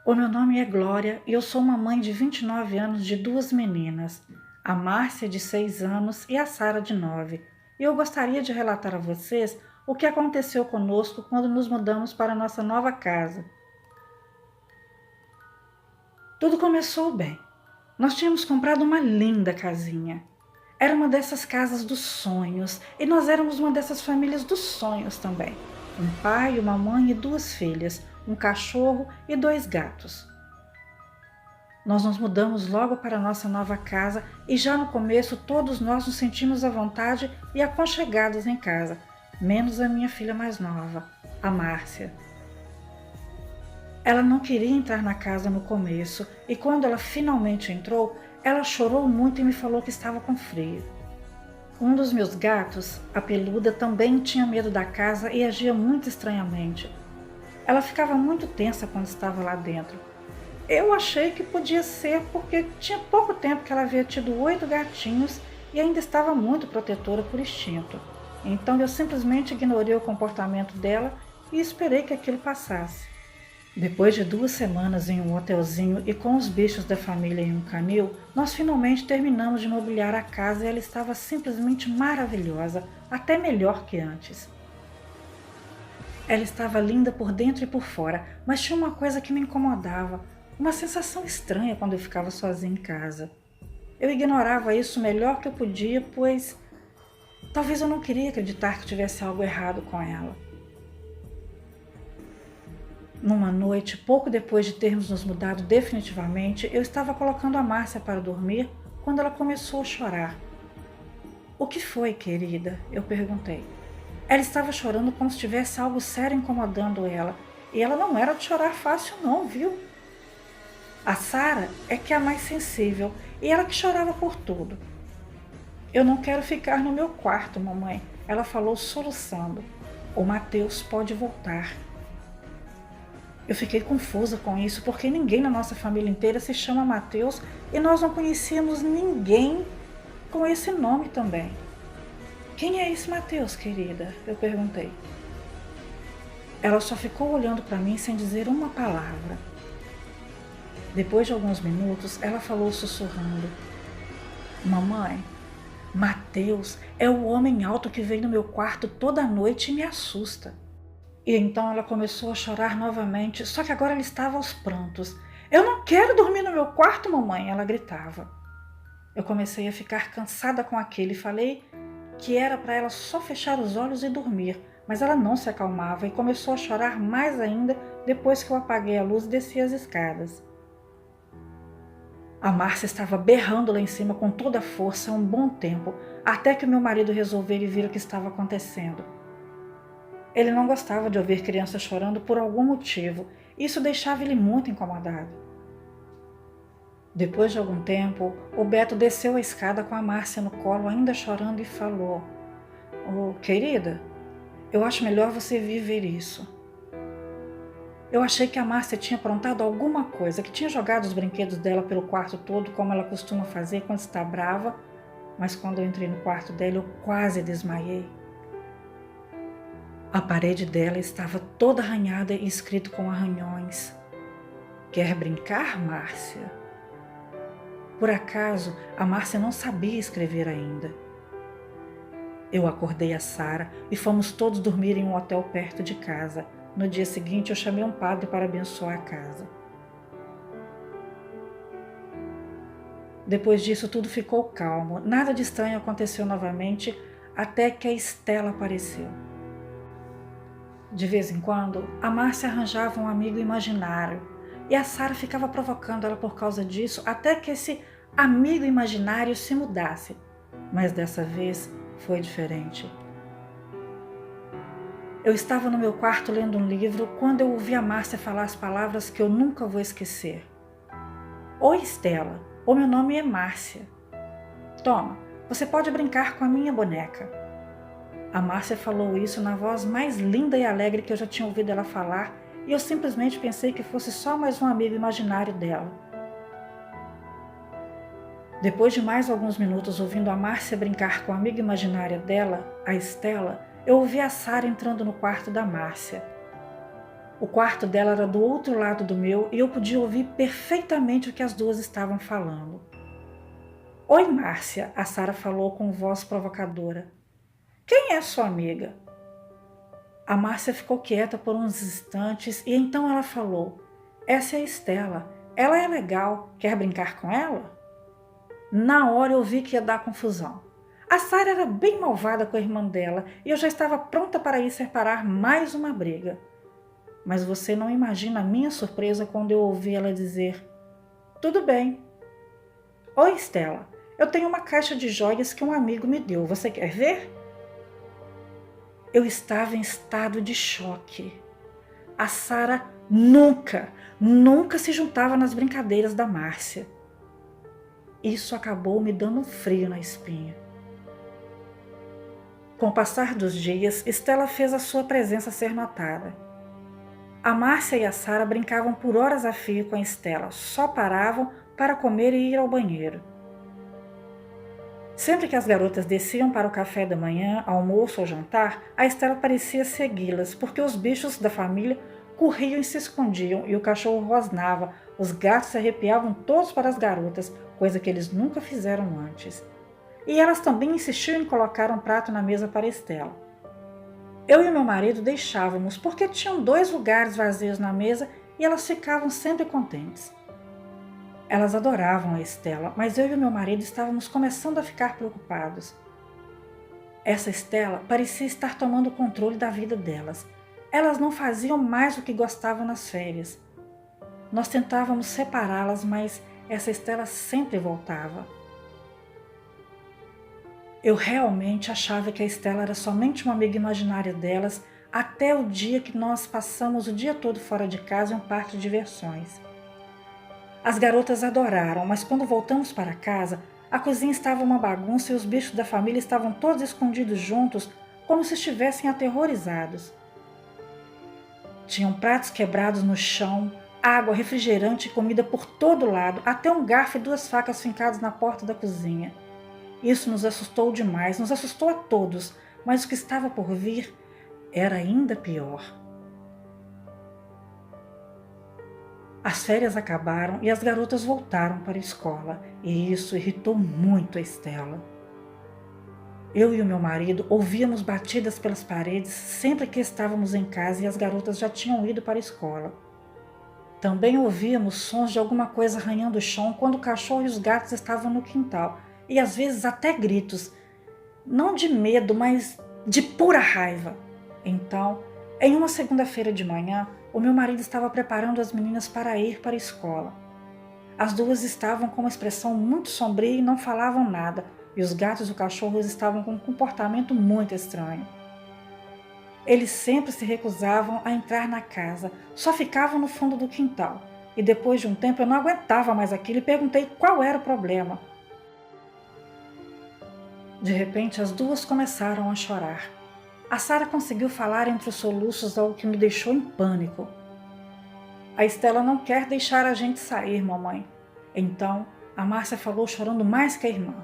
O meu nome é Glória e eu sou uma mãe de 29 anos de duas meninas, a Márcia, de 6 anos, e a Sara, de 9. E eu gostaria de relatar a vocês o que aconteceu conosco quando nos mudamos para a nossa nova casa. Tudo começou bem. Nós tínhamos comprado uma linda casinha. Era uma dessas casas dos sonhos e nós éramos uma dessas famílias dos sonhos também. Um pai, uma mãe e duas filhas, um cachorro e 2 gatos. Nós nos mudamos logo para a nossa nova casa e já no começo todos nós nos sentimos à vontade e aconchegados em casa, menos a minha filha mais nova, a Márcia. Ela não queria entrar na casa no começo e quando ela finalmente entrou, ela chorou muito e me falou que estava com frio. Um dos meus gatos, a Peluda, também tinha medo da casa e agia muito estranhamente. Ela ficava muito tensa quando estava lá dentro. Eu achei que podia ser porque tinha pouco tempo que ela havia tido 8 gatinhos e ainda estava muito protetora por instinto. Então eu simplesmente ignorei o comportamento dela e esperei que aquilo passasse. Depois de 2 semanas em um hotelzinho e com os bichos da família em um canil, nós finalmente terminamos de mobiliar a casa e ela estava simplesmente maravilhosa, até melhor que antes. Ela estava linda por dentro e por fora, mas tinha uma coisa que me incomodava, uma sensação estranha quando eu ficava sozinha em casa. Eu ignorava isso o melhor que eu podia, pois talvez eu não queria acreditar que tivesse algo errado com ela. Numa noite, pouco depois de termos nos mudado definitivamente, eu estava colocando a Márcia para dormir quando ela começou a chorar. "O que foi, querida?" eu perguntei. Ela estava chorando como se tivesse algo sério incomodando ela, e ela não era de chorar fácil não, viu? A Sara é que é a mais sensível, e ela que chorava por tudo. "Eu não quero ficar no meu quarto, mamãe", ela falou soluçando. "O Mateus pode voltar." Eu fiquei confusa com isso, porque ninguém na nossa família inteira se chama Mateus e nós não conhecíamos ninguém com esse nome também. "Quem é esse Mateus, querida?" eu perguntei. Ela só ficou olhando para mim sem dizer uma palavra. Depois de alguns minutos, ela falou sussurrando: "Mamãe, Mateus é o homem alto que vem no meu quarto toda noite e me assusta." E então ela começou a chorar novamente, só que agora ela estava aos prantos. "Eu não quero dormir no meu quarto, mamãe!" ela gritava. Eu comecei a ficar cansada com aquilo e falei que era para ela só fechar os olhos e dormir, mas ela não se acalmava e começou a chorar mais ainda depois que eu apaguei a luz e desci as escadas. A Márcia estava berrando lá em cima com toda a força há um bom tempo, até que o meu marido resolveu ir ver o que estava acontecendo. Ele não gostava de ouvir crianças chorando por algum motivo, e isso deixava ele muito incomodado. Depois de algum tempo, o Beto desceu a escada com a Márcia no colo, ainda chorando, e falou: "Oh, querida, eu acho melhor você vir ver isso." Eu achei que a Márcia tinha aprontado alguma coisa, que tinha jogado os brinquedos dela pelo quarto todo, como ela costuma fazer quando está brava, mas quando eu entrei no quarto dela, eu quase desmaiei. A parede dela estava toda arranhada e escrito com arranhões: "Quer brincar, Márcia?" Por acaso, a Márcia não sabia escrever ainda. Eu acordei a Sara e fomos todos dormir em um hotel perto de casa. No dia seguinte, eu chamei um padre para abençoar a casa. Depois disso, tudo ficou calmo. Nada de estranho aconteceu novamente, até que a Estela apareceu. De vez em quando, a Márcia arranjava um amigo imaginário e a Sara ficava provocando ela por causa disso até que esse amigo imaginário se mudasse. Mas dessa vez foi diferente. Eu estava no meu quarto lendo um livro quando eu ouvi a Márcia falar as palavras que eu nunca vou esquecer. "Oi, Estela, o meu nome é Márcia. Toma, você pode brincar com a minha boneca." A Márcia falou isso na voz mais linda e alegre que eu já tinha ouvido ela falar, e eu simplesmente pensei que fosse só mais um amigo imaginário dela. Depois de mais alguns minutos ouvindo a Márcia brincar com a amiga imaginária dela, a Estela, eu ouvi a Sara entrando no quarto da Márcia. O quarto dela era do outro lado do meu e eu podia ouvir perfeitamente o que as duas estavam falando. Oi, Márcia, a Sara falou com voz provocadora. Quem é sua amiga? A Márcia ficou quieta por uns instantes e então ela falou. Essa é a Estela. Ela é legal. Quer brincar com ela? Na hora eu vi que ia dar confusão. A Sara era bem malvada com a irmã dela e eu já estava pronta para ir separar mais uma briga. Mas você não imagina a minha surpresa quando eu ouvi ela dizer: Tudo bem. Oi, Estela. Eu tenho uma caixa de joias que um amigo me deu. Você quer ver? Eu estava em estado de choque. A Sara nunca se juntava nas brincadeiras da Márcia. Isso acabou me dando um frio na espinha. Com o passar dos dias, Estela fez a sua presença ser notada. A Márcia e a Sara brincavam por horas a fio com a Estela, só paravam para comer e ir ao banheiro. Sempre que as garotas desciam para o café da manhã, almoço ou jantar, a Estela parecia segui-las, porque os bichos da família corriam e se escondiam e o cachorro rosnava, os gatos se arrepiavam todos para as garotas, coisa que eles nunca fizeram antes. E elas também insistiam em colocar um prato na mesa para Estela. Eu e meu marido deixávamos, porque tinham 2 lugares vazios na mesa e elas ficavam sempre contentes. Elas adoravam a Estela, mas eu e meu marido estávamos começando a ficar preocupados. Essa Estela parecia estar tomando o controle da vida delas. Elas não faziam mais o que gostavam nas férias. Nós tentávamos separá-las, mas essa Estela sempre voltava. Eu realmente achava que a Estela era somente uma amiga imaginária delas, até o dia que nós passamos o dia todo fora de casa em um parque de diversões. As garotas adoraram, mas quando voltamos para casa, a cozinha estava uma bagunça e os bichos da família estavam todos escondidos juntos, como se estivessem aterrorizados. Tinham pratos quebrados no chão, água, refrigerante e comida por todo lado, até um garfo e 2 facas fincados na porta da cozinha. Isso nos assustou demais, nos assustou a todos, mas o que estava por vir era ainda pior. As férias acabaram e as garotas voltaram para a escola, e isso irritou muito a Estela. Eu e o meu marido ouvíamos batidas pelas paredes sempre que estávamos em casa e as garotas já tinham ido para a escola. Também ouvíamos sons de alguma coisa arranhando o chão quando o cachorro e os gatos estavam no quintal, e às vezes até gritos, não de medo, mas de pura raiva. Então, em uma segunda-feira de manhã, o meu marido estava preparando as meninas para ir para a escola. As duas estavam com uma expressão muito sombria e não falavam nada, e os gatos e o cachorro estavam com um comportamento muito estranho. Eles sempre se recusavam a entrar na casa, só ficavam no fundo do quintal, e depois de um tempo eu não aguentava mais aquilo e perguntei qual era o problema. De repente, as duas começaram a chorar. A Sara conseguiu falar entre os soluços, algo que me deixou em pânico. A Estela não quer deixar a gente sair, mamãe. Então, a Márcia falou chorando mais que a irmã.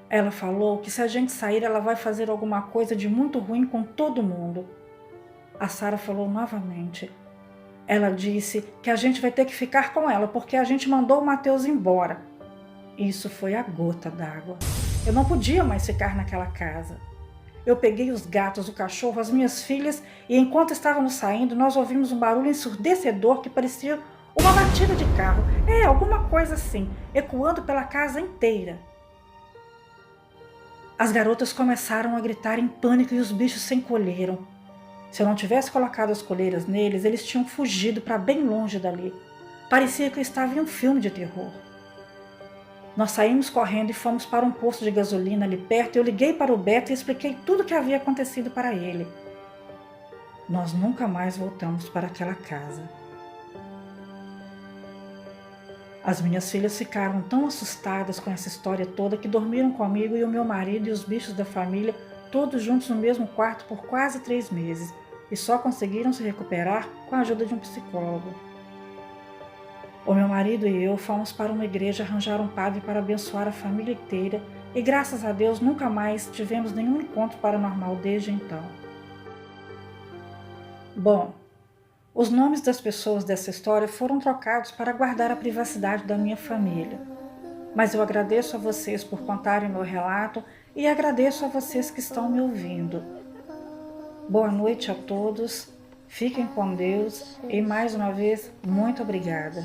Ela falou que se a gente sair, ela vai fazer alguma coisa de muito ruim com todo mundo. A Sara falou novamente. Ela disse que a gente vai ter que ficar com ela, porque a gente mandou o Matheus embora. Isso foi a gota d'água. Eu não podia mais ficar naquela casa. Eu peguei os gatos, o cachorro, as minhas filhas e enquanto estávamos saindo, nós ouvimos um barulho ensurdecedor que parecia uma batida de carro. Alguma coisa assim, ecoando pela casa inteira. As garotas começaram a gritar em pânico e os bichos se encolheram. Se eu não tivesse colocado as coleiras neles, eles tinham fugido para bem longe dali. Parecia que eu estava em um filme de terror. Nós saímos correndo e fomos para um posto de gasolina ali perto. Eu liguei para o Beto e expliquei tudo o que havia acontecido para ele. Nós nunca mais voltamos para aquela casa. As minhas filhas ficaram tão assustadas com essa história toda que dormiram comigo e o meu marido e os bichos da família todos juntos no mesmo quarto por quase 3 meses e só conseguiram se recuperar com a ajuda de um psicólogo. O meu marido e eu fomos para uma igreja arranjar um padre para abençoar a família inteira e graças a Deus nunca mais tivemos nenhum encontro paranormal desde então. Bom, Os nomes das pessoas dessa história foram trocados para guardar a privacidade da minha família. Mas eu agradeço a vocês por contarem meu relato e agradeço a vocês que estão me ouvindo. Boa noite a todos, fiquem com Deus e mais uma vez, muito obrigada.